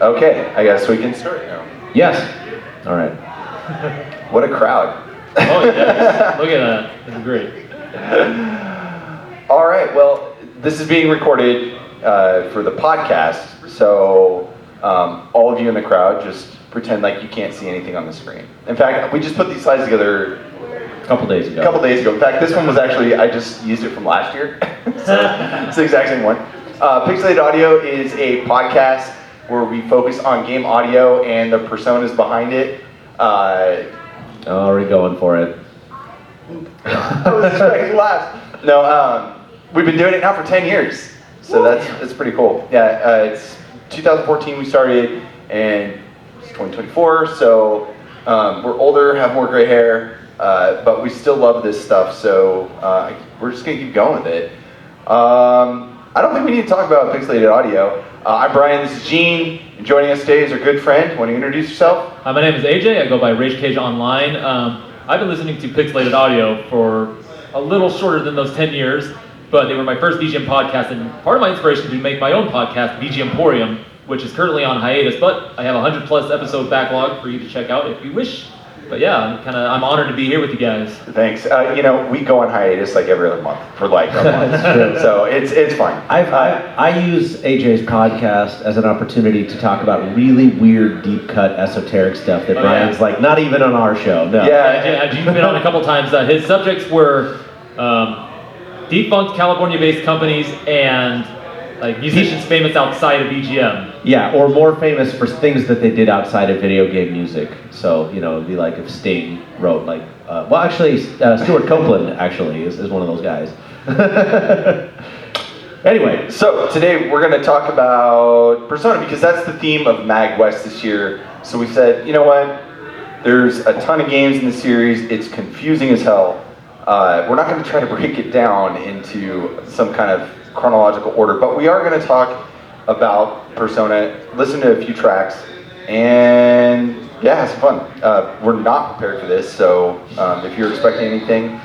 Okay, I guess we can start now. Yes. All right. What a crowd. Oh yeah, look at that. That's great. All right, well, this is being recorded for the podcast, so all of you in the crowd just pretend like you can't see anything on the screen. In fact, we just put these slides together A couple days ago. In fact, this one was actually, I just used it from last year. So it's the exact same one. Pixelated Audio is a podcast where we focus on game audio and the personas behind it. Already going for it. I was expecting laughs. No, we've been doing it now for 10 years. So that's pretty cool. Yeah, it's 2014 we started, and it's 2024, so we're older, have more gray hair, but we still love this stuff, so we're just gonna keep going with it. I don't think we need to talk about Pixelated Audio. I'm Brian, this is Gene, and joining us today is our good friend. Want to introduce yourself? My name is AJ, I go by Rage Cage Online. I've been listening to Pixelated Audio for a little shorter than those 10 years, but they were my first VG podcast, and part of my inspiration to make my own podcast, VG Emporium, which is currently on hiatus, but I have a 100+ episode backlog for you to check out if you wish. But yeah, I'm honored to be here with you guys. Thanks. We go on hiatus like every other month for like a month, so it's fine. I use AJ's podcast as an opportunity to talk about really weird, deep cut, esoteric stuff that Brian's like not even on our show. No. Yeah, You've been on a couple times. His subjects were defunct California-based companies and like musicians famous outside of EGM. Yeah, or more famous for things that they did outside of video game music. So, it'd be like if Sting wrote like, Stuart Copeland actually is one of those guys. Anyway. So today we're going to talk about Persona because that's the theme of MAGWest this year. So we said, you know what, there's a ton of games in the series, it's confusing as hell. We're not going to try to break it down into some kind of chronological order, but we are going to talk about Persona, listen to a few tracks, and yeah, have some fun. We're not prepared for this, so if you're expecting anything,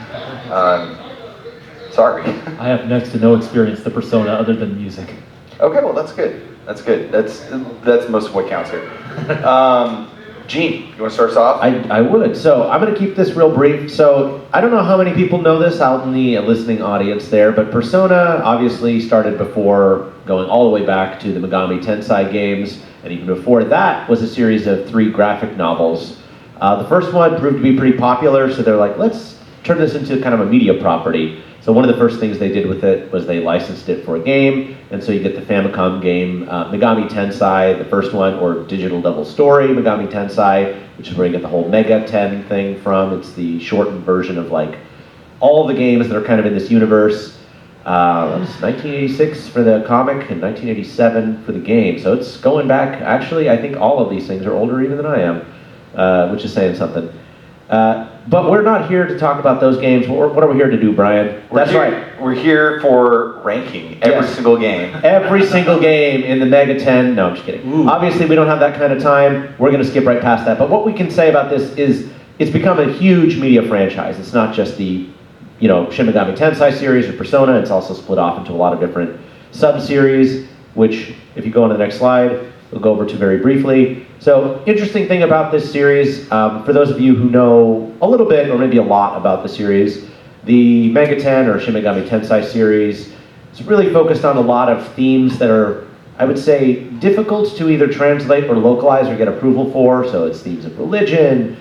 sorry. I have next to no experience to Persona other than music. Okay, well that's good. That's good. That's most of what counts here. Gene, you want to start us off? I would. So I'm going to keep this real brief. So I don't know how many people know this out in the listening audience there, but Persona obviously started before going all the way back to the Megami Tensei games, and even before that was a series of 3 graphic novels. The first one proved to be pretty popular, so they're like, let's turn this into kind of a media property. So one of the first things they did with it was they licensed it for a game, and so you get the Famicom game, Megami Tensei, the first one, or Digital Devil Story, Megami Tensei, which is where you get the whole Mega 10 thing from. It's the shortened version of like all the games that are kind of in this universe. It's 1986 for the comic and 1987 for the game, so it's going back, actually, I think all of these things are older even than I am, which is saying something. But we're not here to talk about those games. What are we here to do, Brian? Right. We're here for ranking every single game. Every single game in the Mega 10. No, I'm just kidding. Ooh. Obviously, we don't have that kind of time. We're going to skip right past that. But what we can say about this is it's become a huge media franchise. It's not just the Shin Megami Tensei series or Persona. It's also split off into a lot of different sub-series, which, if you go on to the next slide, we'll go over to very briefly. So, interesting thing about this series, for those of you who know a little bit or maybe a lot about the series, the Mega 10 or Shin Megami Tensei series is really focused on a lot of themes that are, I would say, difficult to either translate or localize or get approval for. So it's themes of religion,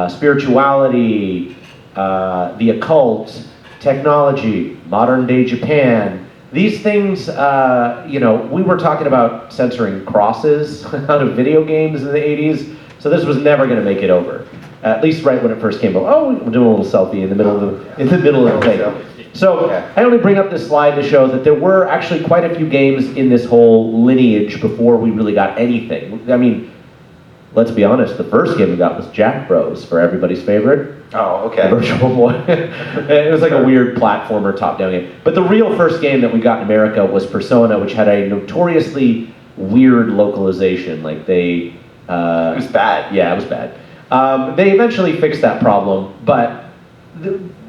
spirituality, the occult, technology, modern day Japan. These things, we were talking about censoring crosses out of video games in the 80s, so this was never going to make it over. At least right when it first came out. Oh, we're doing a little selfie in the middle of the thing. So I only bring up this slide to show that there were actually quite a few games in this whole lineage before we really got anything. I mean, let's be honest, the first game we got was Jack Bros for everybody's favorite. Oh, okay. The Virtual Boy. It was like a weird platformer top-down game. But the real first game that we got in America was Persona, which had a notoriously weird localization. Like it was bad. Yeah, it was bad. They eventually fixed that problem, but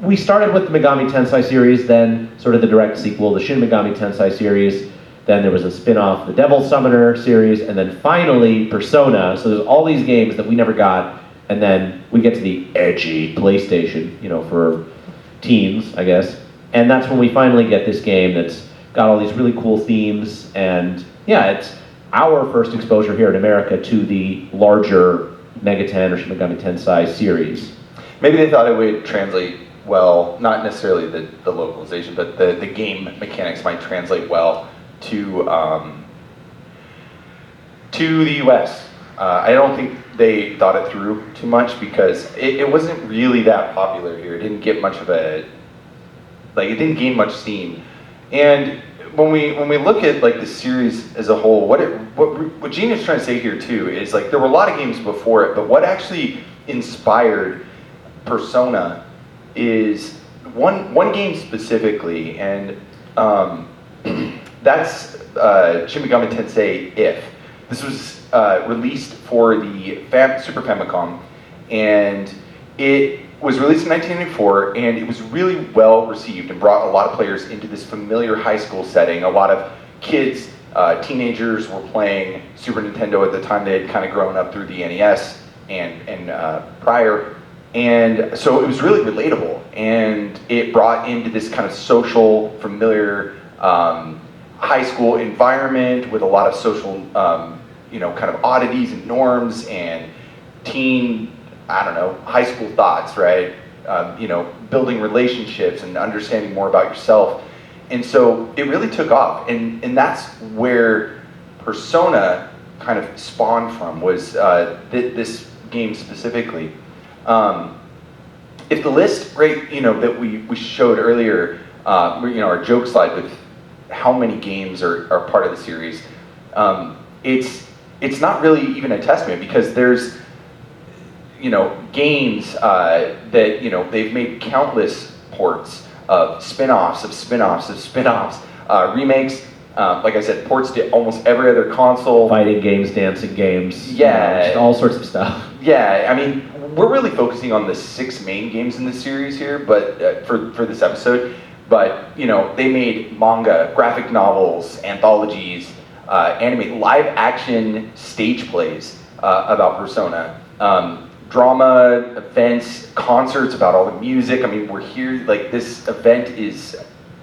we started with the Megami Tensei series, then sort of the direct sequel, the Shin Megami Tensei series. Then there was a spin-off, the Devil Summoner series, and then finally Persona. So there's all these games that we never got, and then we get to the edgy PlayStation, for teens, I guess. And that's when we finally get this game that's got all these really cool themes, and yeah, it's our first exposure here in America to the larger Mega 10 or Shin Megami Tensei series. Maybe they thought it would translate well, not necessarily the localization, but the game mechanics might translate well to the US. I don't think they thought it through too much because it wasn't really that popular here. It didn't get much of it didn't gain much steam. And when we look at the series as a whole, what Gene is trying to say here too is there were a lot of games before it, but what actually inspired Persona is one game specifically, and that's Shin Megami Tensei If. This was released for the Super Famicom, and it was released in 1994, and it was really well received and brought a lot of players into this familiar high school setting. A lot of kids, teenagers were playing Super Nintendo at the time. They had kind of grown up through the NES and prior. And so it was really relatable, and it brought into this kind of social, familiar high school environment with a lot of social, kind of oddities and norms and teen, high school thoughts, right? Building relationships and understanding more about yourself. And so it really took off, and that's where Persona kind of spawned from, was this game specifically. If the list, right, that we showed earlier, our joke slide with how many games are part of the series, it's not really even a testament, because there's games that they've made countless ports of spin-offs of spin-offs of spin-offs, remakes. Like I said, ports to almost every other console. Fighting games, dancing games, yeah, just all sorts of stuff. Yeah, I mean, we're really focusing on the 6 main games in the series here, but for this episode. But they made manga, graphic novels, anthologies, anime, live-action stage plays about Persona, drama, events, concerts about all the music. I mean, we're here. This event is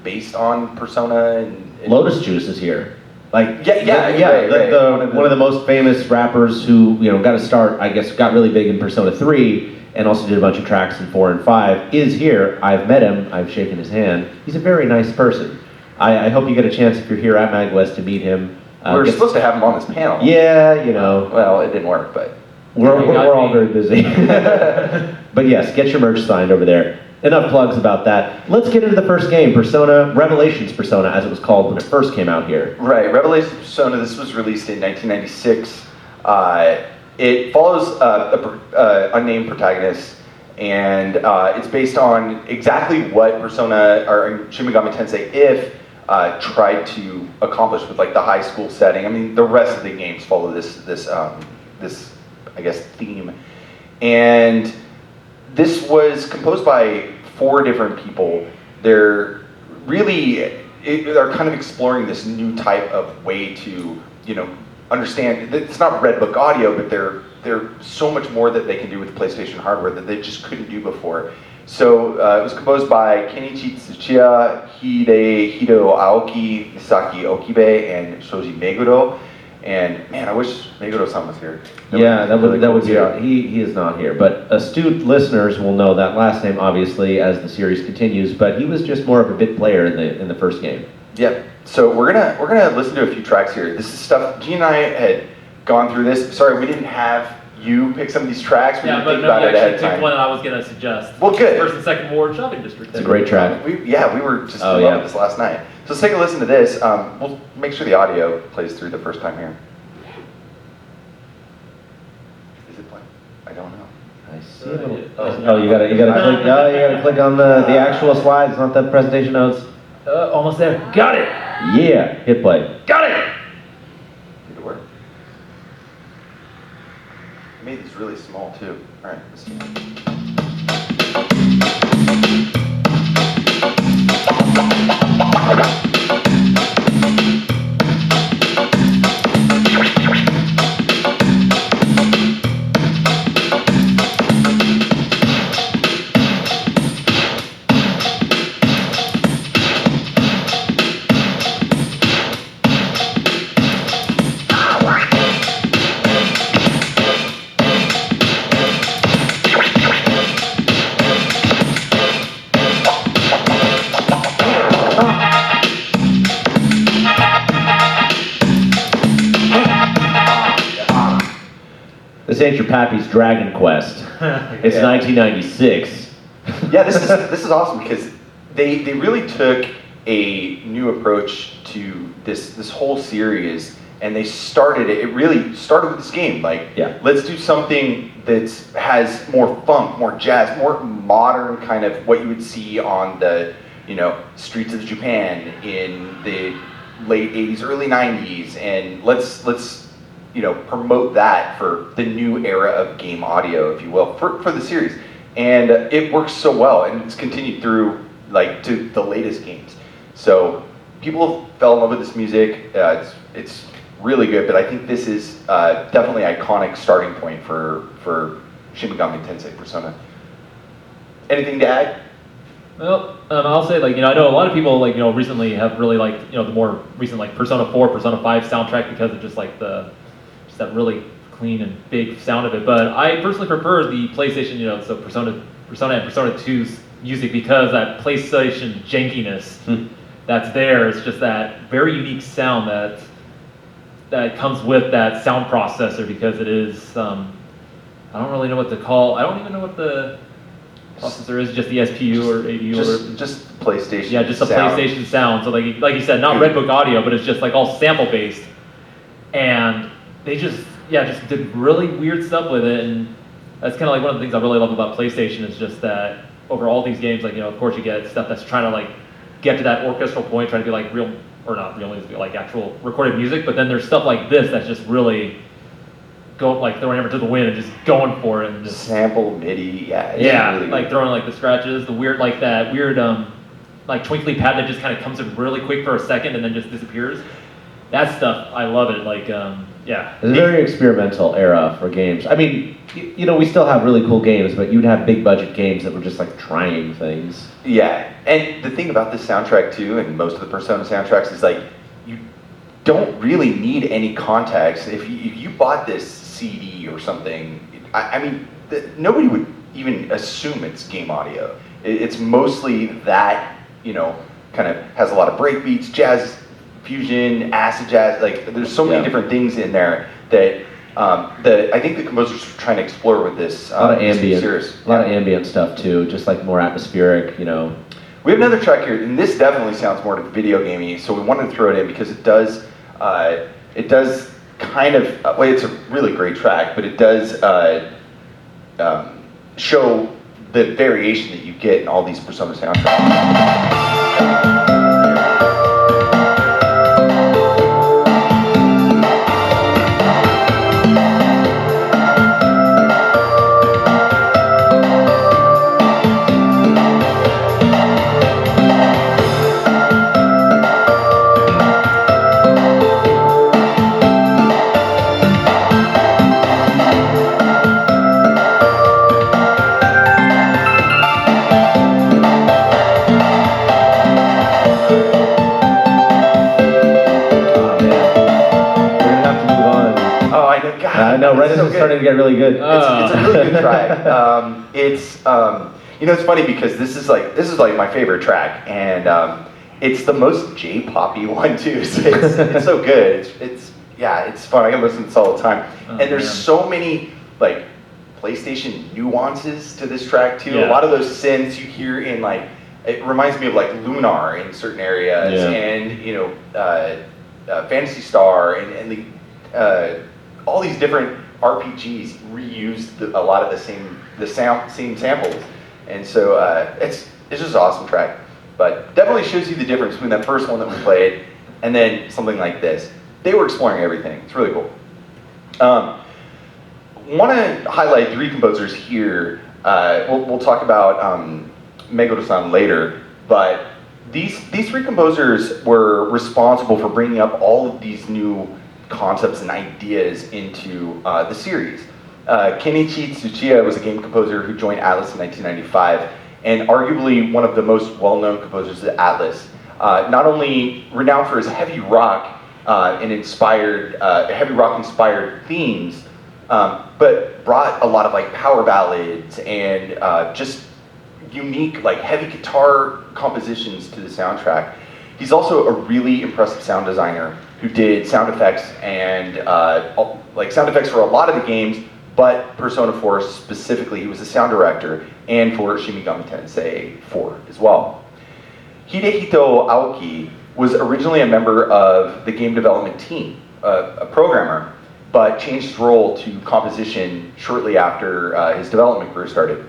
based on Persona, and Lotus Juice is here. Right. One of the most famous rappers who got a start, I guess, got really big in Persona 3, and also did a bunch of tracks in 4 and 5, is here. I've met him. I've shaken his hand. He's a very nice person. I hope you get a chance, if you're here at MAGWest, to meet him. We were supposed to have him on this panel. Yeah, Well, it didn't work, but we're all very busy. But yes, get your merch signed over there. Enough plugs about that. Let's get into the first game, Persona, Revelations Persona, as it was called when it first came out here. Right, Revelations Persona, this was released in 1996. It follows an unnamed protagonist, and it's based on exactly what Persona, or Shin Megami Tensei If, tried to accomplish with the high school setting. I mean, the rest of the games follow this I guess, theme. And this was composed by 4 different people. They're kind of exploring this new type of way to, understand. It's not Red Book audio, but they're so much more that they can do with PlayStation hardware that they just couldn't do before. So it was composed by Kenichi Tsuchiya, Hidehiro Aoki, Misaki Okibe, and Shoji Meguro. And man, I wish Meguro-san was here. That would be. He is not here, but astute listeners will know that last name, obviously, as the series continues. But he was just more of a bit player in the first game. Yeah. So we're gonna listen to a few tracks here. This is stuff Gene and I had gone through this. Sorry, we didn't have you pick some of these tracks. We didn't think about it ahead of time. One that I was gonna suggest. Well, good. First and Second Ward Shopping District. It's a great track. We were just in love with this last night. So let's take a listen to this. We'll make sure the audio plays through the first time here. Is it playing? I don't know. I see it. Oh, you gotta click. No, you gotta click on the actual slides, not the presentation notes. Almost there. Got it. Yeah, hit play. Got it. Did it work? I made these really small too. All right. Let's see. This ain't your pappy's Dragon Quest. It's 1996. Yeah, this is awesome because they really took a new approach to this whole series, and they started it. It really started with this game. Like, Yeah. let's do something that has more funk, more jazz, more modern kind of what you would see on the streets of Japan in the late 80s, early 90s, and let's promote that for the new era of game audio, if you will, for the series. And it works so well, and it's continued through to the latest games. So people fell in love with this music. It's really good, but I think this is definitely an iconic starting point for Shin Megami Tensei Persona. Anything to add? Well, I'll say, I know a lot of people, recently have really liked, the more recent, Persona 4, Persona 5 soundtrack because of just that really clean and big sound of it. But I personally prefer the PlayStation, so Persona and Persona 2's music because that PlayStation jankiness that's there. It's just that very unique sound that comes with that sound processor because it is, I don't really know what to call. I don't even know what the processor is, just the SPU or ADU just PlayStation. Yeah, just a sound. PlayStation sound. So like you said, not Redbook audio, but it's just all sample based. And they just did really weird stuff with it, and that's kind of one of the things I really love about PlayStation is just that over all these games, of course you get stuff that's trying to get to that orchestral point, trying to be real, or not real music, actual recorded music, but then there's stuff like this that's just really throwing everything to the wind and just going for it and just sample MIDI, really throwing the scratches, the weird that weird twinkly pad that just kind of comes in really quick for a second and then just disappears. That stuff, I love it. It's a very experimental era for games. I mean, we still have really cool games, but you'd have big budget games that were just trying things. Yeah, and the thing about this soundtrack too, and most of the Persona soundtracks, is you don't really need any context. If you bought this CD or something, I mean, nobody would even assume it's game audio. It's mostly that, kind of has a lot of breakbeats, jazz fusion, acid jazz. There's so many different things in there that I think the composers are trying to explore with this. A lot of ambient, series. a lot of ambient stuff too, just more atmospheric, We have another track here, and this definitely sounds more video gamey, so we wanted to throw it in because it does kind of, well, it's a really great track, but it does show the variation that you get in all these Persona soundtracks. I know, Reddit is starting to get really good. It's a really good track. It's funny because this is my favorite track, and it's the most J-poppy one too. So it's so good. It's fun. I can listen to this all the time. And there's so many PlayStation nuances to this track too. Yeah. A lot of those synths you hear in it reminds me of Lunar in certain areas, and Phantasy Star and the all these different RPGs reused a lot of the same samples, and so it's just an awesome track. But definitely shows you the difference between that first one that we played and then something like this. They were exploring everything. It's really cool. Want to highlight 3 composers here. We'll talk about Meguro-san later, but these 3 composers were responsible for bringing up all of these new concepts and ideas into the series. Kenichi Tsuchiya was a game composer who joined Atlus in 1995, and arguably one of the most well-known composers at Atlus. Not only renowned for his heavy rock inspired themes, but brought a lot of power ballads and just unique heavy guitar compositions to the soundtrack. He's also a really impressive sound designer who did sound effects and sound effects for a lot of the games, but Persona 4 specifically, he was the sound director, and for Shin Megami Tensei 4 as well. Hidehito Aoki was originally a member of the game development team, a programmer, but changed his role to composition shortly after his development career started.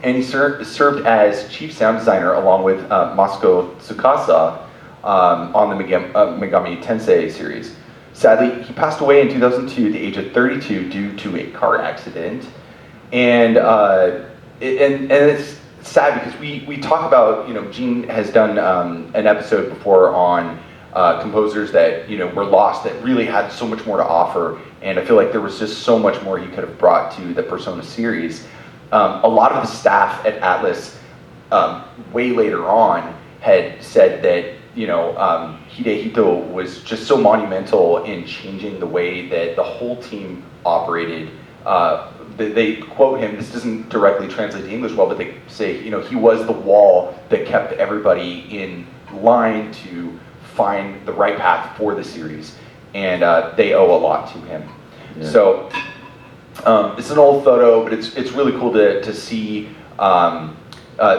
And he served as chief sound designer along with Masako Tsukasa on the Megami Tensei series. Sadly, he passed away in 2002 at the age of 32 due to a car accident. And it's sad because we talk about, Gene has done an episode before on composers that, were lost, that really had so much more to offer. And I feel like there was just so much more he could have brought to the Persona series. A lot of the staff at Atlus, way later on, had said that Hidehito was just so monumental in changing the way that the whole team operated. They quote him, this doesn't directly translate to English well, but they say, he was the wall that kept everybody in line to find the right path for the series. And they owe a lot to him. Yeah. So it's an old photo, but it's really cool to see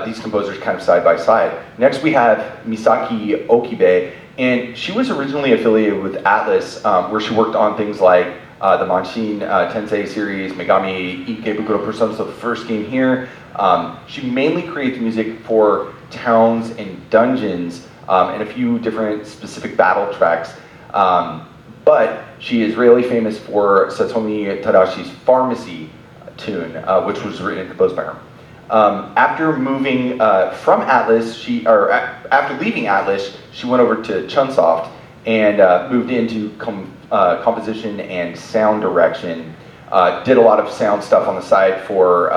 these composers kind of side by side. Next we have Misaki Okibe, and she was originally affiliated with Atlus, where she worked on things like the Manchin Tensei series, Megami Ikebukuro Persona, so the first game here. She mainly creates music for towns and dungeons, and a few different specific battle tracks. But she is really famous for Satomi Tadashi's Pharmacy tune, which was written and composed by her. After moving from Atlus, after leaving Atlus, she went over to Chunsoft and moved into composition and sound direction. Did a lot of sound stuff on the side for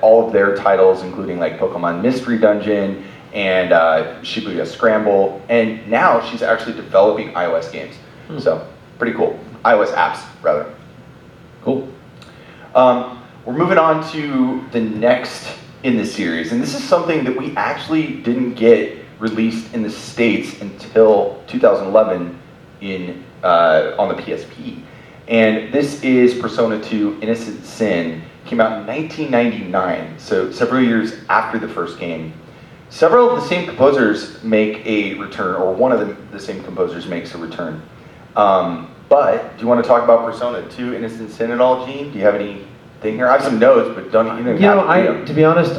all of their titles, including like Pokemon Mystery Dungeon and Shibuya Scramble. And now she's actually developing iOS games. So pretty cool. iOS apps, rather. Cool. We're moving on to the next in the series, and this is something that we actually didn't get released in the States until 2011 on the PSP. And this is Persona 2 Innocent Sin. Came out in 1999, so several years after the first game. Several of the same composers make a return, or one of the same composers makes a return. But do you want to talk about Persona 2 Innocent Sin at all, Gene? Do you have anything here? I have some notes, but don't you know? To be honest,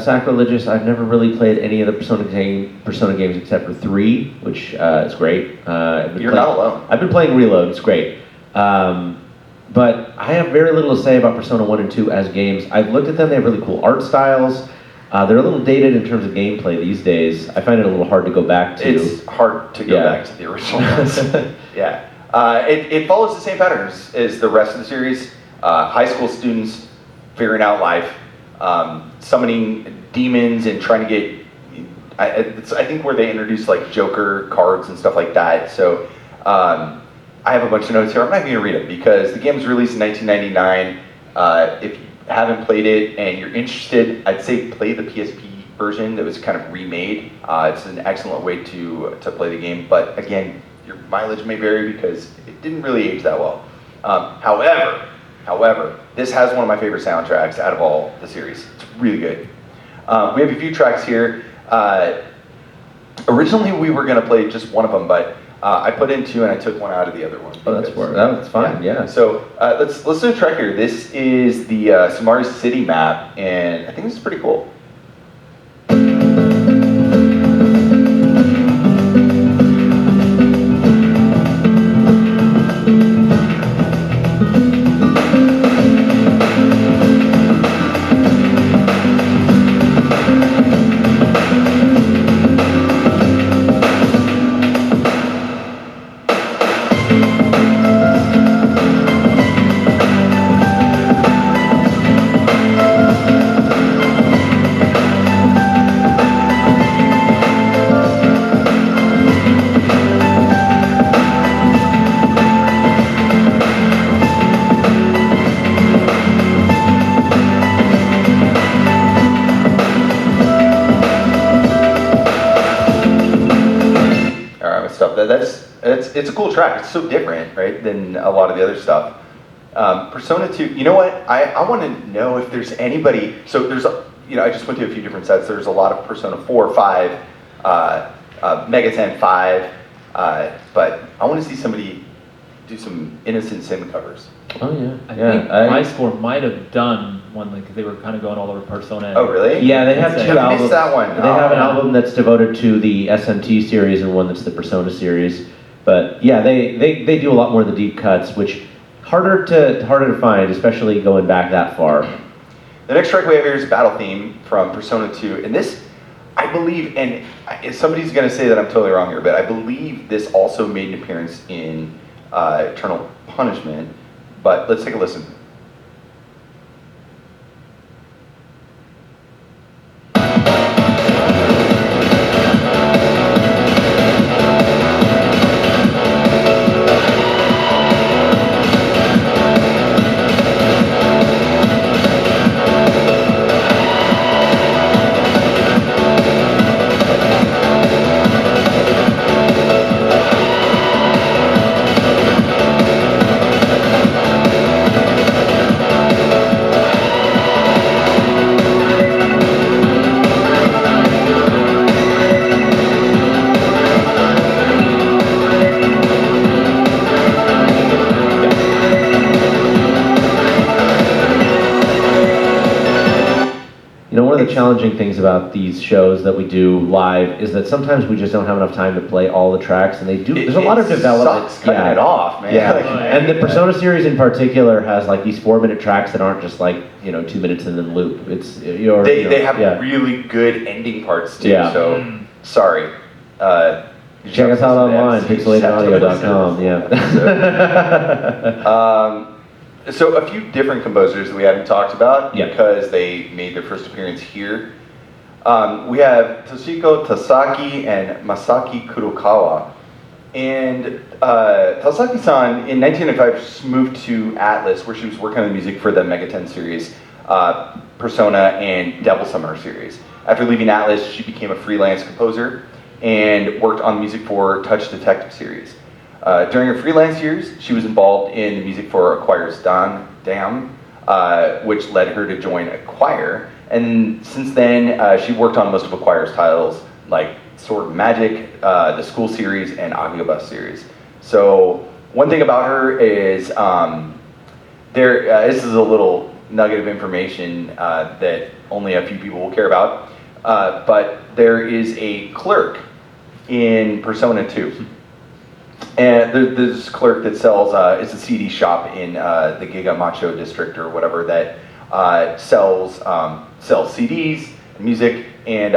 sacrilegious. I've never really played any of the Persona games except for 3, which is great. You're not alone. I've been playing Reload. It's great. But I have very little to say about Persona 1 and 2 as games. I've looked at them. They have really cool art styles. They're a little dated in terms of gameplay these days. I find it a little hard to go back to. It's hard to go back to the original ones. Yeah. It follows the same patterns as the rest of the series. High school students figuring out life, summoning demons and trying to get, I think where they introduce like Joker cards and stuff like that. So I have a bunch of notes here. I'm not going to read them because the game was released in 1999. If you haven't played it and you're interested, I'd say play the PSP version that was kind of remade. It's an excellent way to play the game. But again, your mileage may vary because it didn't really age that well. However, this has one of my favorite soundtracks out of all the series. It's really good. We have a few tracks here. Originally, we were going to play just one of them, but I put in 2 and I took one out of the other one. Oh, that's fine. Yeah. So let's do a track here. This is the Sumari City map, and I think this is pretty cool. It's a cool track. It's so different, right, than a lot of the other stuff. Persona 2, you know what? I want to know if there's anybody, so there's, I just went to a few different sets. There's a lot of Persona 4, 5, Mega 10, 5, but I want to see somebody do some Innocent Sim covers. Oh yeah. I think My Score might have done one because they were kind of going all over Persona. Oh really? Yeah, they have two I albums. missed that one. They have an album that's devoted to the SMT series and one that's the Persona series. But yeah, they do a lot more of the deep cuts, which harder to find, especially going back that far. The next track we have here is Battle Theme from Persona 2, and this, I believe, and if somebody's going to say that I'm totally wrong here, but I believe this also made an appearance in Eternal Punishment. But let's take a listen. One of the challenging things about these shows that we do live is that sometimes we just don't have enough time to play all the tracks, and there's a lot of development. Sucks cutting it off, man. Yeah, Like, and the Persona series in particular has like these 4-minute tracks that aren't just like 2 minutes and then loop. It's they have really good ending parts too. Yeah. So sorry. Check us out online, pixelatedaudio.com. Yeah. So a few different composers that we haven't talked about because they made their first appearance here. We have Toshiko Tasaki and Masaki Kurokawa. And Tasaki-san in 1995 moved to Atlus, where she was working on the music for the Mega 10 series, Persona, and Devil Summoner series. After leaving Atlus, she became a freelance composer and worked on music for Touch Detective series. During her freelance years, she was involved in the music for Acquire's Dam, which led her to join Acquire. And since then, she worked on most of Acquire's titles, like Sword of Magic, the School series, and MAGWest series. So one thing about her is, this is a little nugget of information that only a few people will care about, but there is a clerk in Persona 2. And there's this clerk that sells, it's a CD shop in the Giga Macho district or whatever that sells CDs, music, and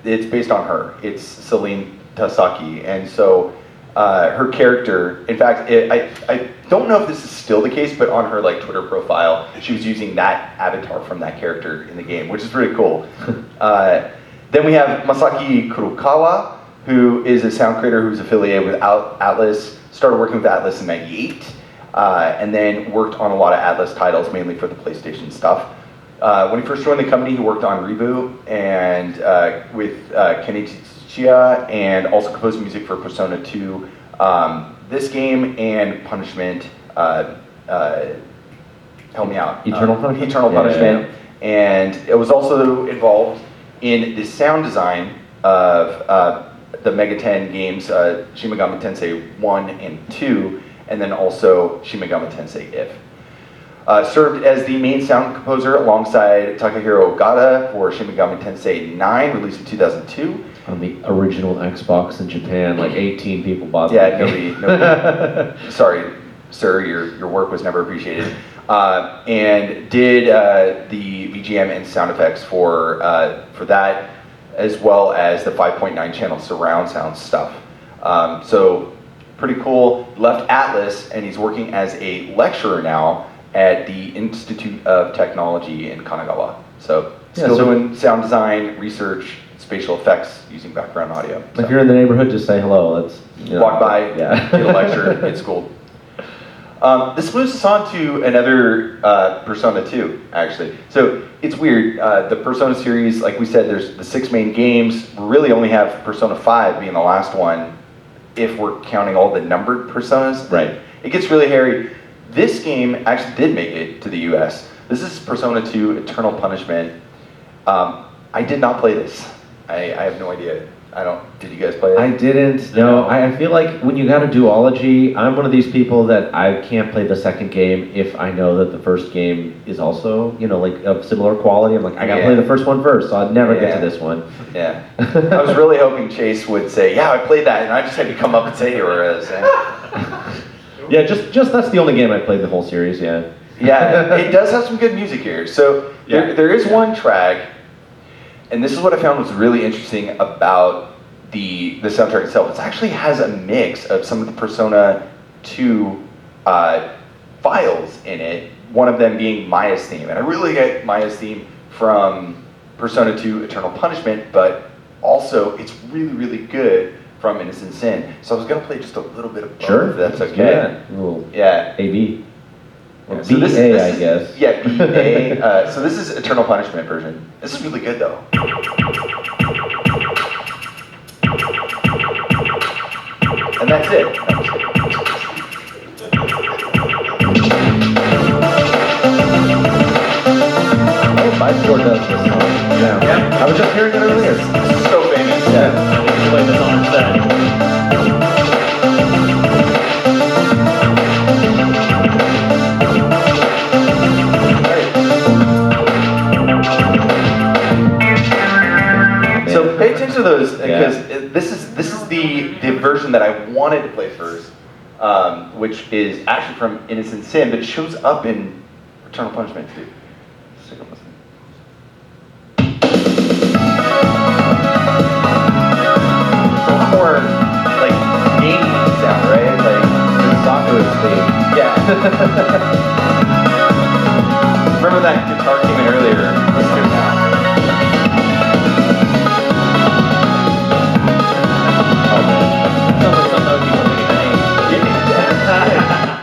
it's based on her. It's Celine Tasaki. And so her character, in fact, I don't know if this is still the case, but on her Twitter profile, she was using that avatar from that character in the game, which is really cool. Then we have Masaki Kurokawa, who is a sound creator who's affiliated with Atlus, started working with Atlus in '98, and then worked on a lot of Atlus titles, mainly for the PlayStation stuff. When he first joined the company, he worked on Reboot and with Kenichi Tsuchiya, and also composed music for Persona 2, this game, and Punishment, help me out. Eternal Punishment? Eternal Punishment. And it was also involved in the sound design of the Mega 10 games, Shin Megami Tensei 1 and 2, and then also Shin Megami Tensei If. Served as the main sound composer alongside Takahiro Ogata for Shin Megami Tensei 9, released in 2002. On the original Xbox in Japan, 18 people bought that. Yeah, nobody. Sorry, sir, your work was never appreciated. And did the BGM and sound effects for that, as well as the 5.9 channel surround sound stuff. So pretty cool. Left Atlus, and he's working as a lecturer now at the Institute of Technology in Kanagawa. So still doing sound design, research, spatial effects using background audio. So if you're in the neighborhood, just say hello. Let's walk by, get a lecture, get schooled. This moves us on to another Persona 2, actually. So it's weird. The Persona series, like we said, there's the 6 main games. We really only have Persona 5 being the last one, if we're counting all the numbered Personas. Right. It gets really hairy. this game actually did make it to the US. This is Persona 2 Eternal Punishment. I did not play this. I have no idea. Did you guys play it? I didn't. No, I feel like when you got a duology, I'm one of these people that I can't play the second game if I know that the first game is also, like of similar quality. I'm like, I gotta play the first one first, so I'd never get to this one. Yeah. I was really hoping Chase would say, yeah, I played that, and I just had to come up and say who it was. Yeah, just that's the only game I played the whole series, yeah. Yeah, it does have some good music here. So there is one track, and this is what I found was really interesting about the soundtrack itself. It actually has a mix of some of the Persona 2 files in it, one of them being Maya's theme. And I really get Maya's theme from Persona 2 Eternal Punishment, but also it's really, really good from Innocent Sin. So I was going to play just a little bit of both, if that's okay. Yeah, A-B. Or So this B-A, is- I guess. Yeah, B-A. So this is Eternal Punishment version. This is really good, though. And that's it. Oh, Bicycle does this song. Yeah. I was just hearing it earlier. This is so famous. Yeah. I play this on set. So pay attention to those because this is the version that I wanted to play first, which is actually from Innocent Sin, but it shows up in Eternal Punishment too. Stick with listening. It's a lot more like game sound, right? Like The soccer is theme. yeah. Remember that guitar came in earlier. Let's do it now.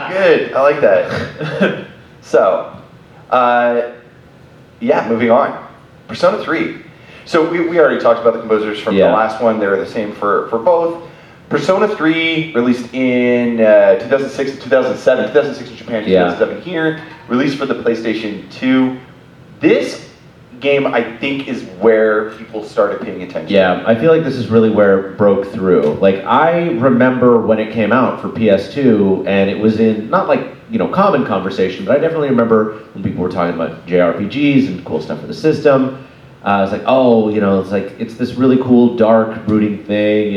Good, I like that. So, yeah, moving on. Persona 3. So we already talked about the composers from the last one. They were the same for both. Persona 3 released in 2006 and 2007. 2006 in Japan, 2007 here. Released for the PlayStation 2. This game, I think, is where people started paying attention. Yeah, I feel like this is really where it broke through. Like, I remember when it came out for PS2, and it was in, not like, common conversation, but I definitely remember when people were talking about JRPGs and cool stuff for the system. I was like, oh, it's this really cool, dark, brooding thing.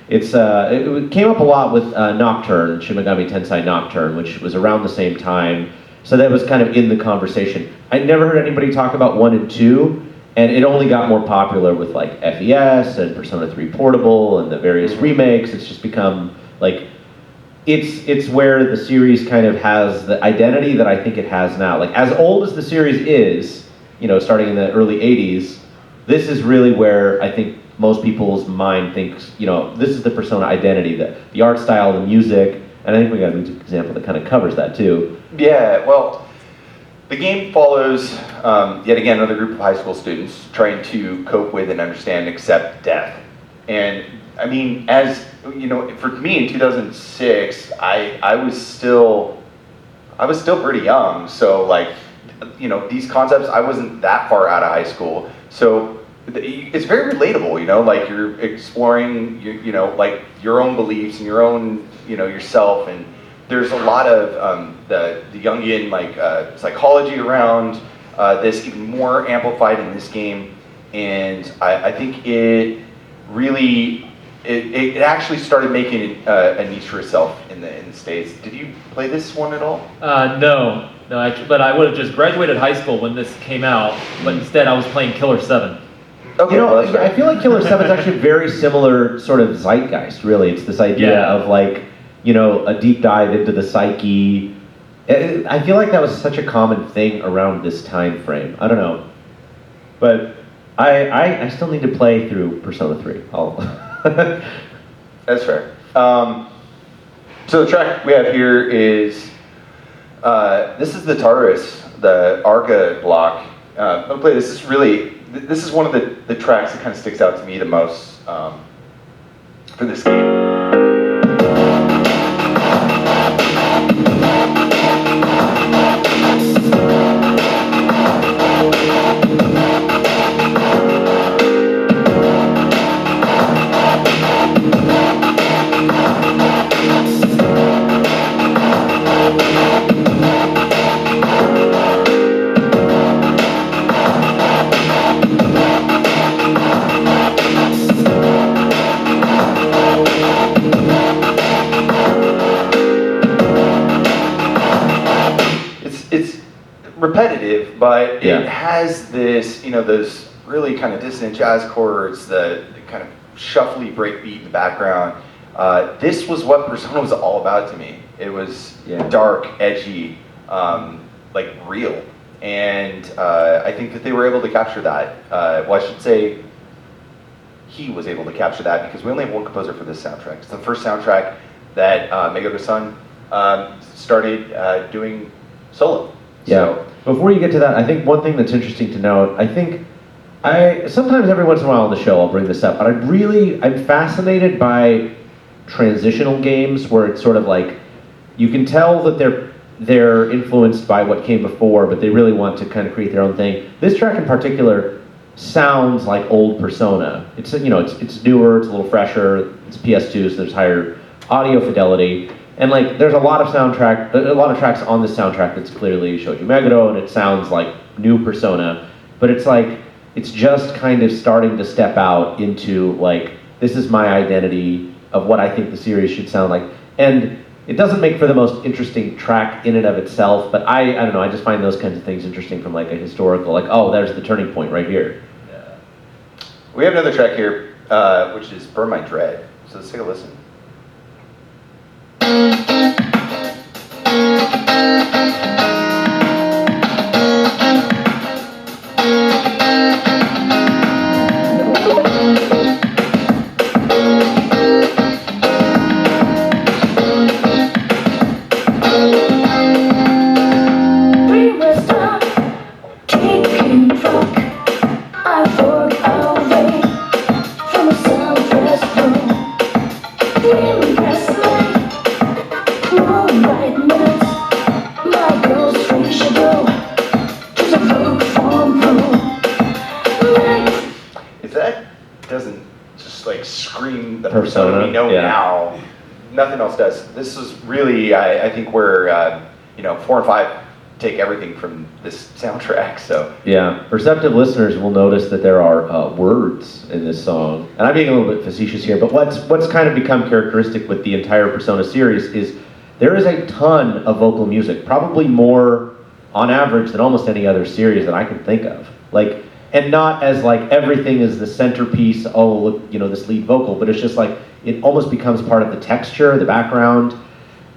It came up a lot with Nocturne, Shin Megami Tensei Nocturne, which was around the same time. So that was kind of in the conversation. I never heard anybody talk about 1 and 2, and it only got more popular with like FES and Persona 3 Portable and the various remakes. It's just become like, it's where the series kind of has the identity that I think it has now. Like, as old as the series is, starting in the early 80s, this is really where I think most people's mind thinks, this is the Persona identity, the art style, the music, and I think we got a music example that kind of covers that too. Yeah, well, the game follows, yet again, another group of high school students trying to cope with and understand and accept death. And I mean, as for me in 2006, I was still pretty young. So like, these concepts, I wasn't that far out of high school. So it's very relatable, like you're exploring, like your own beliefs and your own, yourself. And there's a lot of the Jungian psychology around this, even more amplified in this game. And I think it really, it actually started making a niche for itself in the States. Did you play this one at all? No, but I would have just graduated high school when this came out, but instead I was playing Killer 7. Okay, well, that's right. I feel like Killer 7 is actually very similar sort of zeitgeist, really. It's this idea of like, a deep dive into the psyche. I feel like that was such a common thing around this time frame. I don't know. But I still need to play through Persona 3. That's fair. So the track we have here is, this is the Tartarus, the Arca block. I'm gonna play this. This is one of the tracks that kind of sticks out to me the most for this game. it's repetitive, but Yeah. it has this, those really kind of dissonant jazz chords, the kind of shuffly breakbeat in the background. This was what Persona was all about to me. It was dark, edgy, like real. And I think that they were able to capture that. Well, I should say he was able to capture that because we only have one composer for this soundtrack. It's the first soundtrack that Meguro-san started doing solo. Yeah. So, Before you get to that, I think one thing that's interesting to note, I think sometimes every once in a while on the show I'll bring this up, but I'm fascinated by transitional games where it's sort of like, you can tell that they're influenced by what came before, but they really want to kind of create their own thing. This track in particular sounds like old Persona. It's it's newer, it's a little fresher, it's PS2, so there's higher audio fidelity. And like, there's a lot of tracks on this soundtrack that's clearly Shoji Meguro, and it sounds like new Persona, but it's like, it's just kind of starting to step out into like, this is my identity of what I think the series should sound like. And it doesn't make for the most interesting track in and of itself, but I don't know, I just find those kinds of things interesting from like a historical, like, oh, there's the turning point right here. yeah. We have another track here, which is Burn My Dread. So let's take a listen. Doesn't just like scream the Persona we know now. Nothing else does. This is really, I think, where 4 and 5 take everything from this soundtrack. So yeah, perceptive listeners will notice that there are words in this song, and I'm being a little bit facetious here. But what's kind of become characteristic with the entire Persona series is there is a ton of vocal music, probably more on average than almost any other series that I can think of. Like. And not as like everything is the centerpiece, oh look, this lead vocal, but it's just like, it almost becomes part of the texture, the background.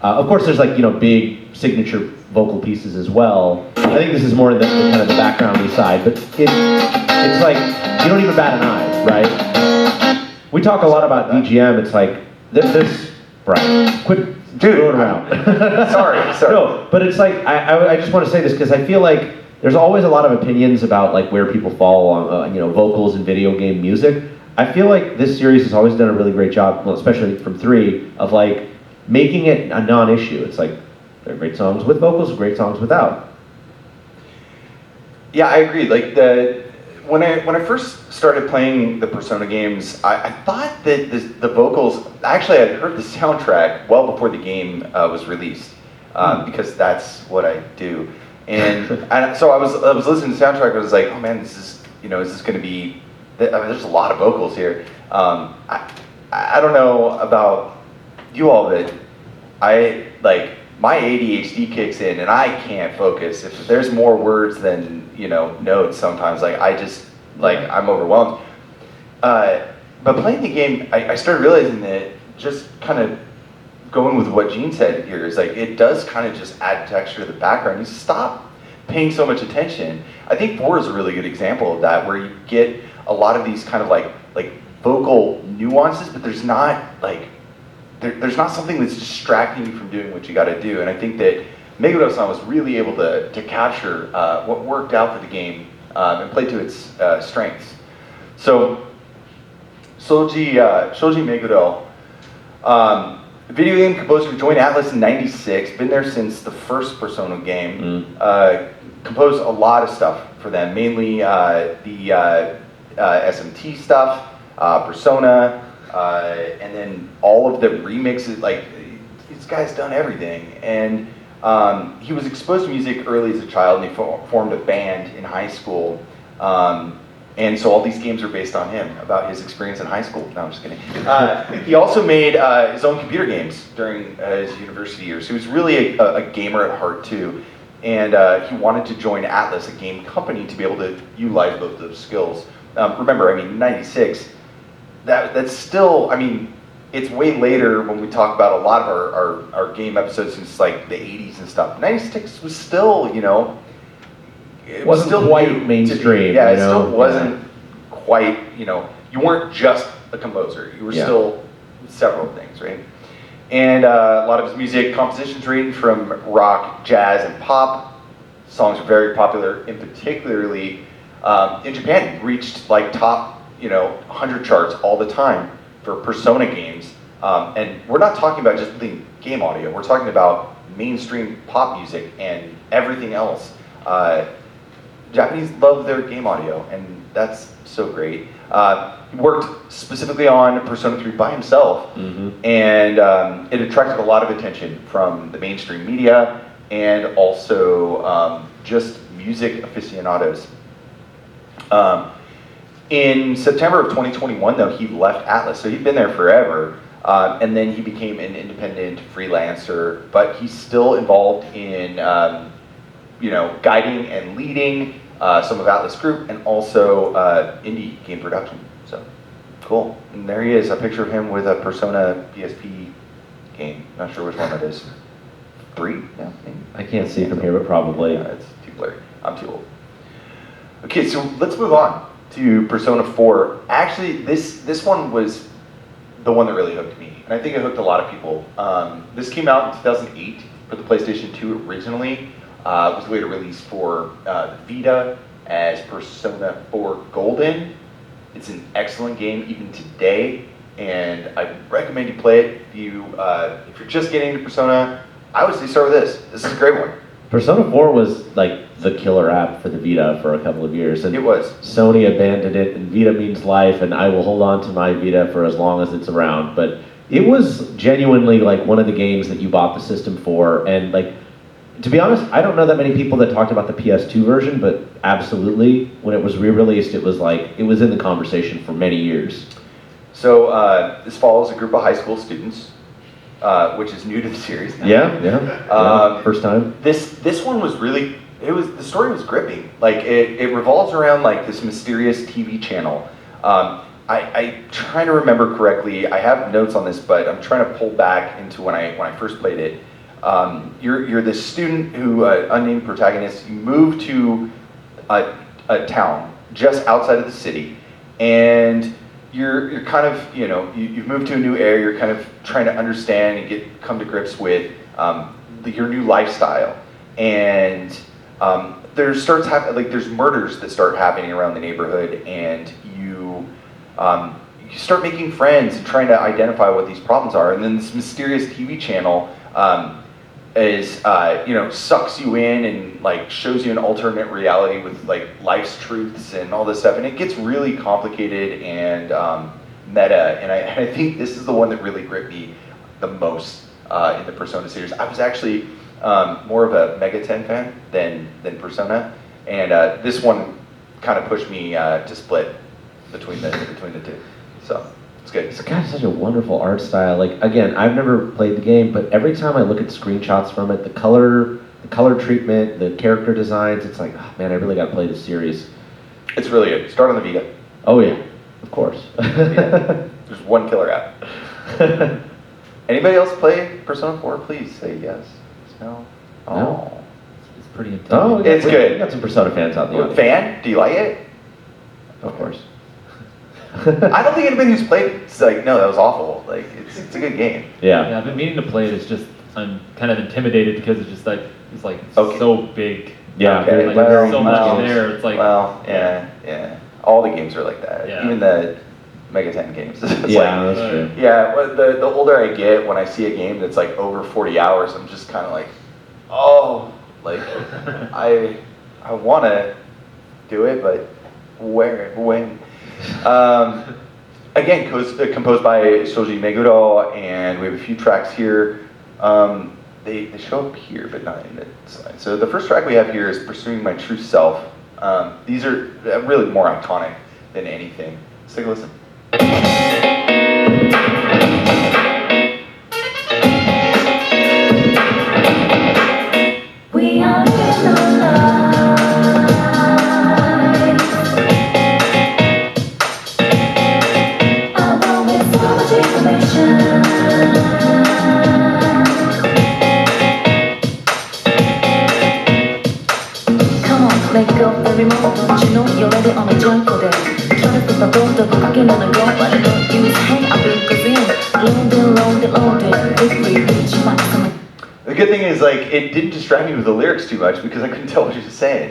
Of course there's like, big signature vocal pieces as well. I think this is more the kind of the backgroundy side, but it's like, you don't even bat an eye, right? We talk a lot about VGM, it's like, this, Brian, quit throwing around. sorry. No, but it's like, I just want to say this because I feel like, there's always a lot of opinions about like where people fall on vocals and video game music. I feel like this series has always done a really great job, well, especially from 3, of like making it a non-issue. It's like there are great songs with vocals, great songs without. Yeah, I agree. Like when I first started playing the Persona games, I thought that the vocals. Actually, I had heard the soundtrack well before the game was released because that's what I do. And so I was listening to the soundtrack. I was like, oh man, this is is this going to be? There's a lot of vocals here. I don't know about you all, but I like my ADHD kicks in and I can't focus if there's more words than notes. Sometimes I'm overwhelmed. But playing the game, I started realizing that just kind of going with what Gene said here is like it does kind of just add texture to the background. You stop paying so much attention. I think 4 is a really good example of that, where you get a lot of these kind of like vocal nuances, but there's not like there's not something that's distracting you from doing what you got to do. And I think that Meguro-san was really able to capture what worked out for the game and play to its strengths. So Shoji Meguro. Video game composer, joined Atlas in '96, been there since the first Persona game. Composed a lot of stuff for them, mainly the SMT stuff, Persona, and then all of the remixes. Like, this guy's done everything. And he was exposed to music early as a child, and he formed a band in high school. And so all these games are based on him, about his experience in high school. No, I'm just kidding. He also made his own computer games during his university years. He was really a gamer at heart, too. and he wanted to join Atlas, a game company, to be able to utilize both those skills. Remember, I mean, '96. That's still, I mean, it's way later when we talk about a lot of our game episodes since like the '80s and stuff. '96 was still, you know, it wasn't still quite new to mainstream. be. Yeah, you it know? still wasn't quite, you know, you weren't just a composer. You were still several things, right? And a lot of his music compositions range from rock, jazz, and pop. Songs are very popular, in particularly in Japan. Reached like top, you know, 100 charts all the time for Persona games. And we're not talking about just the game audio. We're talking about mainstream pop music and everything else. Japanese love their game audio, and that's so great. He worked specifically on Persona 3 by himself, and it attracted a lot of attention from the mainstream media and also just music aficionados. In September of 2021, though, he left Atlas, so he'd been there forever, and then he became an independent freelancer, but he's still involved in you know, guiding and leading some of Atlas Group and also indie game production. So cool. And there he is, a picture of him with a Persona PSP game. Not sure which one that is. 3? Yeah, maybe. I can't see from here, but probably. Yeah, it's too blurry. I'm too old. Okay, so let's move on to Persona 4. Actually, this one was the one that really hooked me, and I think it hooked a lot of people. This came out in 2008 for the PlayStation 2 originally. It was later released for the Vita as Persona 4 Golden. It's an excellent game even today, and I recommend you play it. If you're just getting into Persona, I would say start with this. This is a great one. Persona 4 was like the killer app for the Vita for a couple of years, and It was. Sony abandoned it, and Vita means life, and I will hold on to my Vita for as long as it's around. But it was genuinely like one of the games that you bought the system for, and like, to be honest, I don't know that many people that talked about the PS2 version, but absolutely, when it was re-released, it was like, it was in the conversation for many years. So this follows a group of high school students, which is new to the series. Yeah. First time. This one was really, the story was gripping. Like it revolves around like this mysterious TV channel. I trying to remember correctly. I have notes on this, but I'm trying to pull back into when I first played it. You're this student who, unnamed protagonist, you move to a town just outside of the city, and you're kind of, you know, you've moved to a new area, you're kind of trying to understand and come to grips with your new lifestyle. And there's murders that start happening around the neighborhood, and you start making friends and trying to identify what these problems are. And then this mysterious TV channel sucks you in and like shows you an alternate reality with like life's truths and all this stuff, and it gets really complicated and meta. And I think this is the one that really gripped me the most in the Persona series. I was actually more of a Mega 10 fan than Persona, and this one kind of pushed me to split between the two. So it's good. It's got such a wonderful art style. Like, again, I've never played the game, but every time I look at screenshots from it, the color treatment, the character designs, it's like, oh man, I really got to play this series. It's really good. Start on the Vita. Oh yeah, of course. Yeah. There's one killer app. Anybody else play Persona 4? Please say yes. No. Oh. No. It's pretty intense. Oh, It's good. We got some Persona fans out there. Fan? Do you like it? Of course. I don't think anybody who's played it's like, no, that was awful. Like, it's a good game. Yeah, I've been meaning to play it. It's just I'm kind of intimidated because it's just like Okay. so big. Yeah, Okay, Like, well, there's so much well, there. It's like yeah. All the games are like that. Yeah. Even the Mega 10 games. It's Yeah, like, that's true. yeah. Well, the older I get, when I see a game that's like over 40 hours, I'm just kind of like, oh, like I want to do it, but where, when? Again, composed by Shoji Meguro, and we have a few tracks here. They show up here, but not in the slide. So the first track we have here is Pursuing My True Self. These are really more iconic than anything. Let's take a listen. We are Let go of the remote, don't you know you're already on a jump for that. Try to stop the road, the cooking on the go, but I don't use hang up in cause loaded, quickly reach maximum. The good thing is, like, it didn't distract me with the lyrics too much because I couldn't tell what he was saying.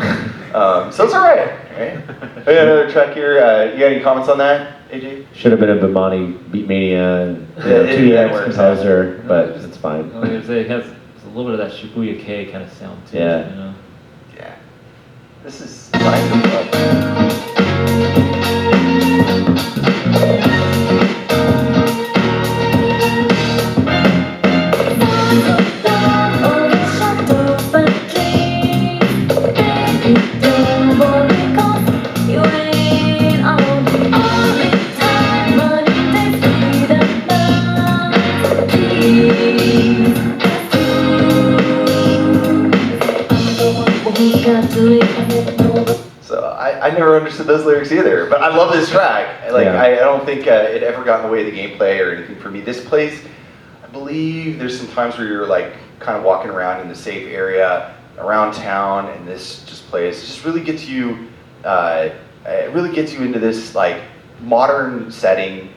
So it's all right, right? We got another track here. You got any comments on that, AJ? Should have been a Bimani Beatmania, Yeah, 2DX composer, but it's fine. I was gonna say it has a little bit of that Shibuya K kind of sound too. Yeah. You know? Yeah. This is Signs of Love. So I never understood those lyrics either, but I love this track. Like, Yeah. I don't think it ever got in the way of the gameplay or anything for me. This place, I believe there's some times where you're like kind of walking around in the safe area around town, and this just plays. It just really gets you, it really gets you into this like modern setting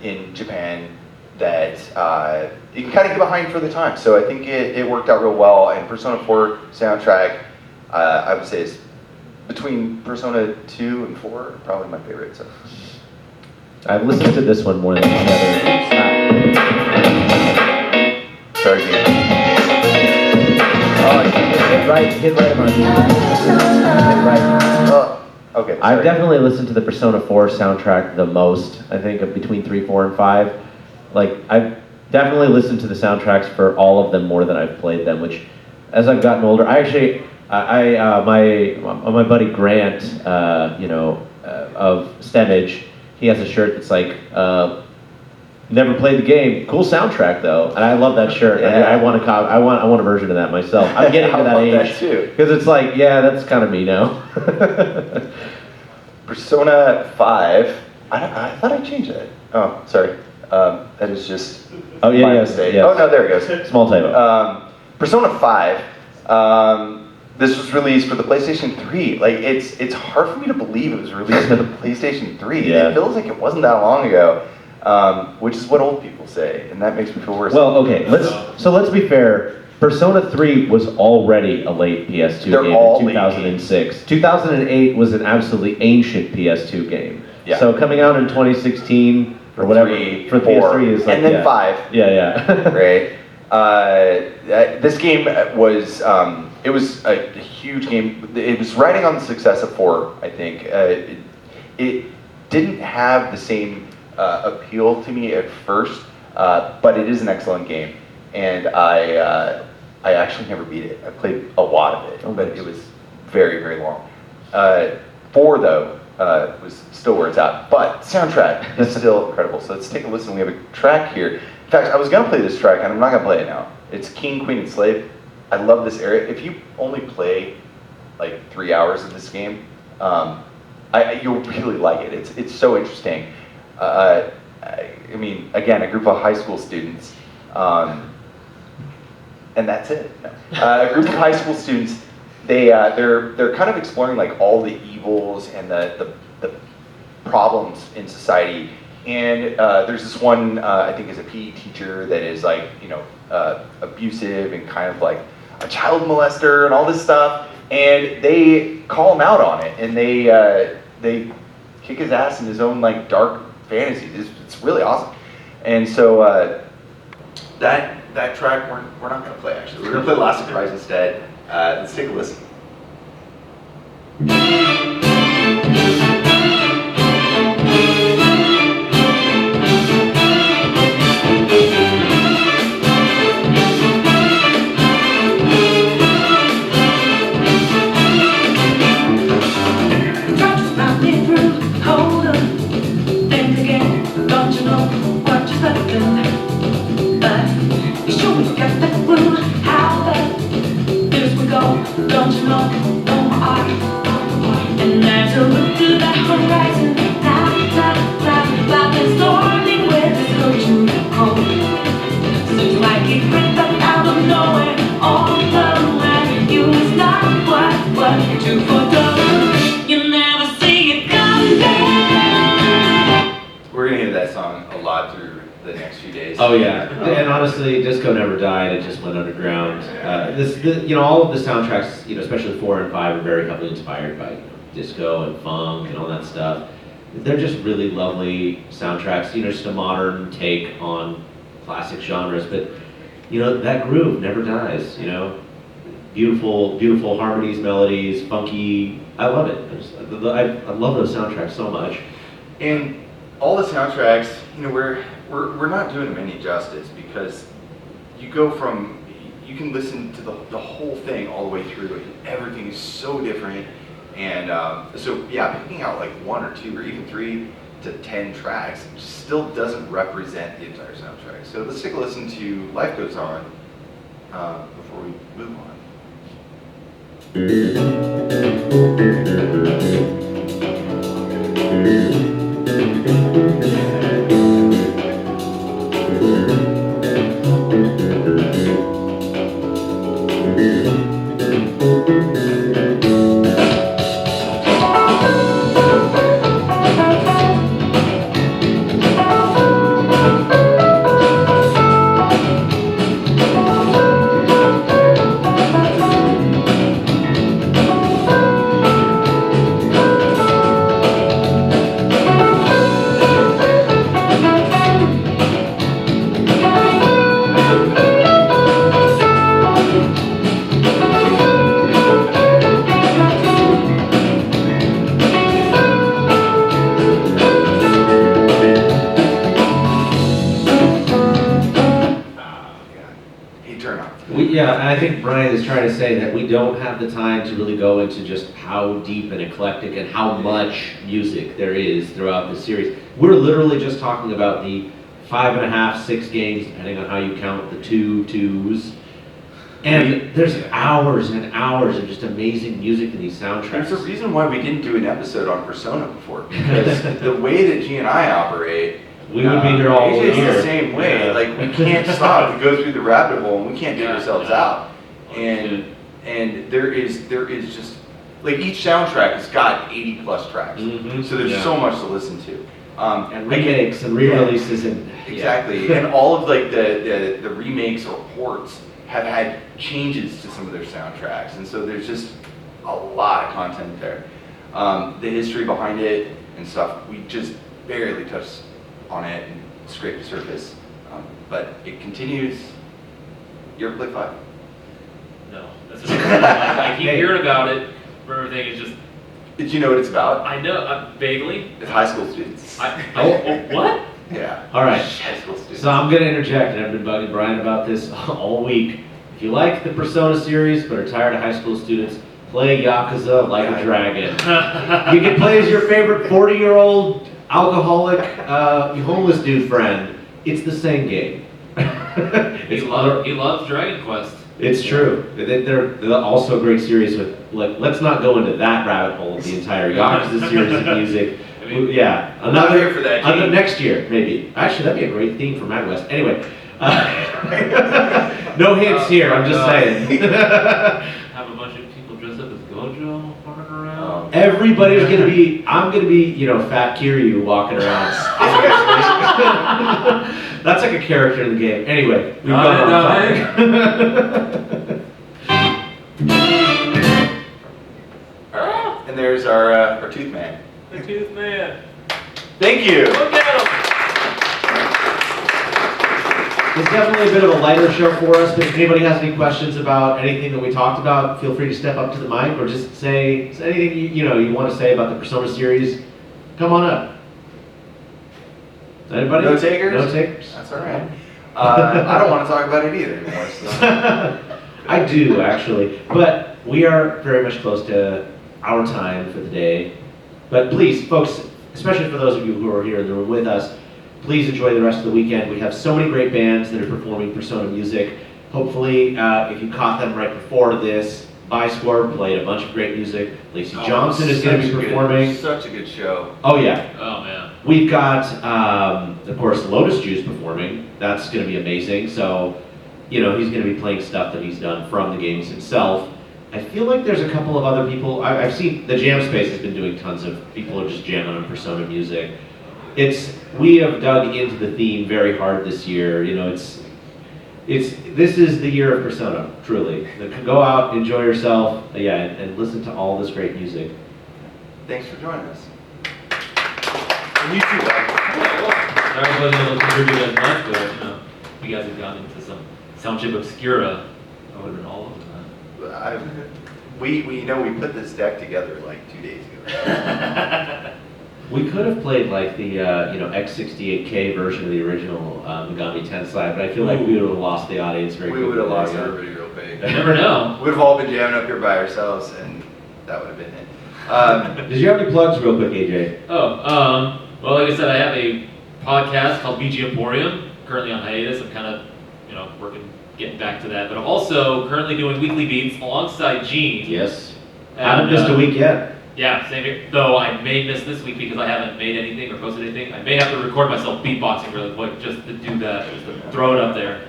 in Japan that you can kind of get behind for the time. So I think it worked out real well. And Persona 4 soundtrack, I would say is between Persona 2 and 4, probably my favorite. So I've listened to this one more than any other. sorry, Ian. Oh, hit right, Marty. Hit right. Oh, okay. I've Sorry. definitely listened to the Persona 4 soundtrack the most. I think of between 3, 4, and 5. Like, I've definitely listened to the soundtracks for all of them more than I've played them, which, as I've gotten older, I actually, my buddy Grant, of Stemage, he has a shirt that's like, never played the game, cool soundtrack though, and I love that shirt. Yeah. I want a version of that myself. I'm getting to I that want that age too. because it's like, yeah, that's kind of me now. Persona 5. I thought I changed that. Oh, sorry. That is just Oh, yeah, my yes, mistake. yes. Oh no, there it goes. Small typo. Persona 5. This was released for the PlayStation 3. Like, it's hard for me to believe it was released for the PlayStation 3. Yeah. It feels like it wasn't that long ago, which is what old people say, and that makes me feel worse. Well, okay, let's be fair. Persona 3 was already a late PS2 They're game all in late 2006. 2008 was an absolutely ancient PS2 game. Yeah. So coming out in 2016 or whatever 3, for 4, PS3 is like, and then yeah. 5. Yeah. Right. This game was it was a huge game. It was riding on the success of 4, I think. It didn't have the same appeal to me at first, but it is an excellent game, and I actually never beat it. I played a lot of it, but it was very, very long. 4 though was still where it's at, but soundtrack is still incredible. So let's take a listen. We have a track here. In fact, I was gonna play this track, and I'm not gonna play it now. It's King, Queen, and Slave. I love this area. If you only play like 3 hours of this game, you'll really like it. It's so interesting. I mean, again, a group of high school students, and that's it. No. A group of high school students. They're kind of exploring like all the evils and the problems in society. And there's this one, I think is a PE teacher that is like, abusive and kind of like a child molester and all this stuff. And they call him out on it, and they kick his ass in his own like dark fantasies. It's really awesome. And so that track we're not gonna play actually. We're gonna play Last Surprise instead. Let's take a listen. Don't you know, oh my art. And as I look to that horizon, like it's storming with its ocean cold. Seems like it ripped up out of nowhere, all the land. You was not what one, two for double. You never see it come down. We're gonna hear that song a lot through the next few days. Oh yeah, and honestly, disco never died. It just went underground. All of the soundtracks, especially 4 and 5, are very heavily inspired by disco and funk and all that stuff. They're just really lovely soundtracks. Just a modern take on classic genres, but that groove never dies. Beautiful, beautiful harmonies, melodies, funky. I love it. I love those soundtracks so much. And all the soundtracks, we're not doing them any justice, because you can listen to the whole thing all the way through, and everything is so different. And so yeah, picking out like 1 or 2 or even 3 to 10 tracks just still doesn't represent the entire soundtrack. So let's take a listen to Life Goes On before we move on. Yeah, and I think Brian is trying to say that we don't have the time to really go into just how deep and eclectic and how much music there is throughout the series. We're literally just talking about the 5.5, 6 games, depending on how you count the 2 twos. And there's hours and hours of just amazing music in these soundtracks. There's a reason why we didn't do an episode on Persona before, because the way that G and I operate, we would be here all year. It's the same way. Yeah. Like, we can't stop to go through the rabbit hole, and we can't dig ourselves out. And there is just like, each soundtrack has got 80 plus tracks, so there's so much to listen to. And remakes and re-releases and exactly, and all of like the remakes or ports have had changes to some of their soundtracks, and so there's just a lot of content there. The history behind it and stuff, we just barely touched on it and scraped the surface, but it continues. You ever play 5? No, that's just I keep hearing about it. Everything is just. Did you know what it's about? I know, vaguely. It's high school students. What? Yeah. All right. High school students. So I'm going to interject, and I've been bugging Brian about this all week. If you like the Persona series but are tired of high school students, play Yakuza Like a Dragon. You can play as your favorite 40-year-old alcoholic homeless dude friend. It's the same game. He loves Dragon Quest. It's true. They're also a great series with, let's not go into that rabbit hole of the entire Yakuza series of music. I mean, yeah, I'm not here for that. Next year, maybe. Actually, that'd be a great theme for MAGWest. Anyway, no hints here. I'm just saying. Have a bunch of people dressed up as Gojo running around. Everybody's gonna be. I'm gonna be, Fat Kiryu walking around. That's like a character in the game. Anyway, we've gone on. All right, and there's our tooth man. The Tooth Man. Thank you. Look at him. It's definitely a bit of a lighter show for us, but if anybody has any questions about anything that we talked about, feel free to step up to the mic or just say anything you want to say about the Persona series. Come on up. Anybody? No takers? No takers? That's all right. I don't want to talk about it either anymore. So. I do, actually. But we are very much close to our time for the day. But please, folks, especially for those of you who are here in the room with us, please enjoy the rest of the weekend. We have so many great bands that are performing Persona music. Hopefully, if you caught them right before this, Biswar played a bunch of great music. Lacey Johnson is going to be performing. Such a good show. Oh, yeah. Oh, man. We've got, of course, Lotus Juice performing. That's going to be amazing. So, he's going to be playing stuff that he's done from the games himself. I feel like there's a couple of other people. I've seen the Jam Space has been doing tons of people are just jamming on Persona music. We have dug into the theme very hard this year. You know, this is the year of Persona, truly. Go out, enjoy yourself, and listen to all this great music. Thanks for joining us. And you too, Doug. Sorry I wasn't able to contribute as much, but if you guys had gone into some Soundchip Obscura, I would have been all over that. We put this deck together like 2 days ago. We could have played like the X68K version of the original Megami Tensei, but I feel like we would have lost the audience very quickly. We would have lost everybody real big. You never know. We'd have all been jamming up here by ourselves, and that would have been it. Did you have any plugs real quick, AJ? Well, like I said, I have a podcast called VG Emporium, currently on hiatus. I'm kind of, getting back to that. But I'm also currently doing weekly beats alongside Gene. Yes. And, Haven't missed a week yet. Yeah, same here. Though I may miss this week because I haven't made anything or posted anything. I may have to record myself beatboxing really quick just to do that, just to throw it up there.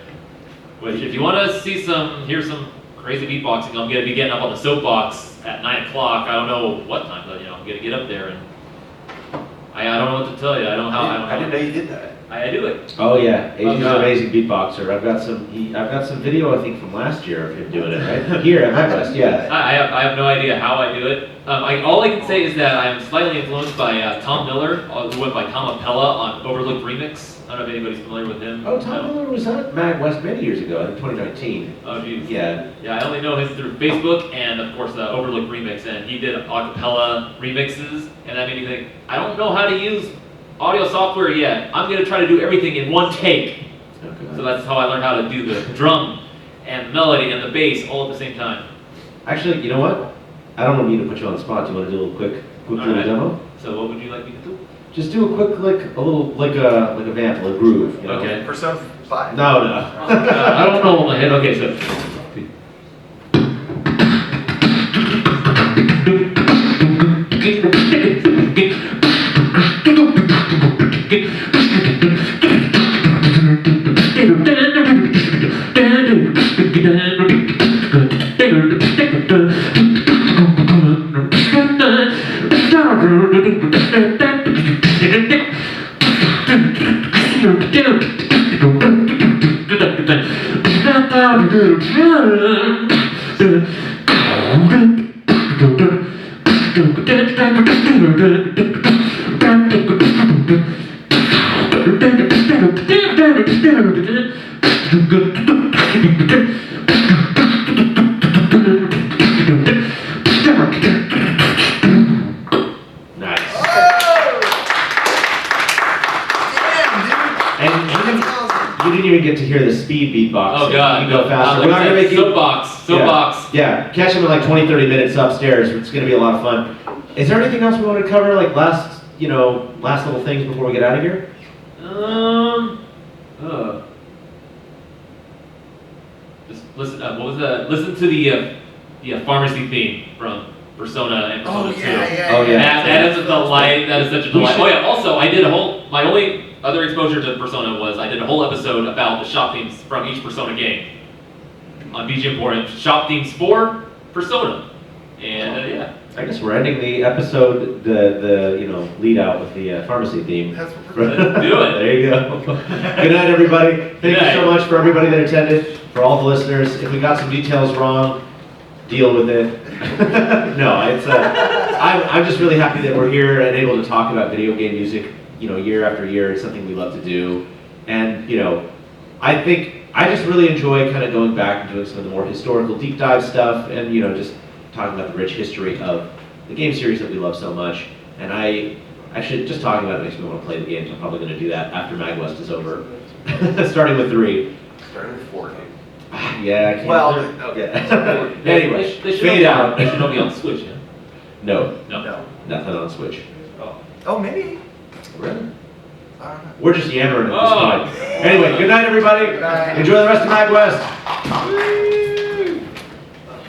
Which, if you want to hear some crazy beatboxing, I'm going to be getting up on the soapbox at 9 o'clock. I don't know what time, but I'm going to get up there and I don't know what to tell you. I didn't know you did that. I do it. Oh yeah, AJ's an amazing beatboxer. I've got some video I think from last year of him doing it right here at MAGWest. Yeah. I have no idea how I do it. All I can say is that I am slightly influenced by Tom Miller, who went by Tom Appella on Overlooked Remix. I don't know if anybody's familiar with him. Oh, Tom Miller was at MAGWest many years ago, I think 2019. Oh, geez. Yeah. Yeah, I only know him through Facebook and, of course, the Overlooked Remix. And he did acapella remixes. And that made me think, I don't know how to use audio software yet. I'm going to try to do everything in one take. Okay. So that's how I learned how to do the drum and the melody and the bass all at the same time. Actually, you know what? I don't need to put you on the spot. Do you want to do a quick little demo? So what would you like me to do? Just do a quick, like a vamp, a groove. You know? Okay. Persona 5. No. I don't know in my head. Okay, so. You didn't even get to hear the speed beatbox. Oh god, you can go faster. We're not gonna make soapbox. Yeah, catch him in like 20-30 minutes upstairs. It's gonna be a lot of fun. Is there anything else we want to cover, like last little things before we get out of here? Just listen. What was that? Listen to the pharmacy theme from Persona and Persona 2. That is a delight. That is such a delight. Oh yeah. Also, I did my only other exposure to Persona was I did a whole episode about the shop themes from each Persona game on VG Emporium. Shop themes for Persona, and yeah. I guess we're ending the episode, the lead out with the pharmacy theme. That's what we're Let's do it. There you go. Good night, everybody. Thank you so much for everybody that attended, for all the listeners. If we got some details wrong, deal with it. No, it's. I'm just really happy that we're here and able to talk about video game music. Year after year, it's something we love to do, and I think I just really enjoy kind of going back and doing some of the more historical deep dive stuff, and just talking about the rich history of the game series that we love so much. And I should just talking about it makes me want to play the games. I'm probably going to do that after MAGWest is over, starting with 3. Starting with 4. Yeah, I can't. Well, yeah. Anyway, they should fade out. They should all be on Switch, yeah? No, No. nothing on Switch. Oh, maybe. Really? I don't know. We're just yammering at this point. Anyway, good night, everybody. Good night. Enjoy the rest of MAGWest.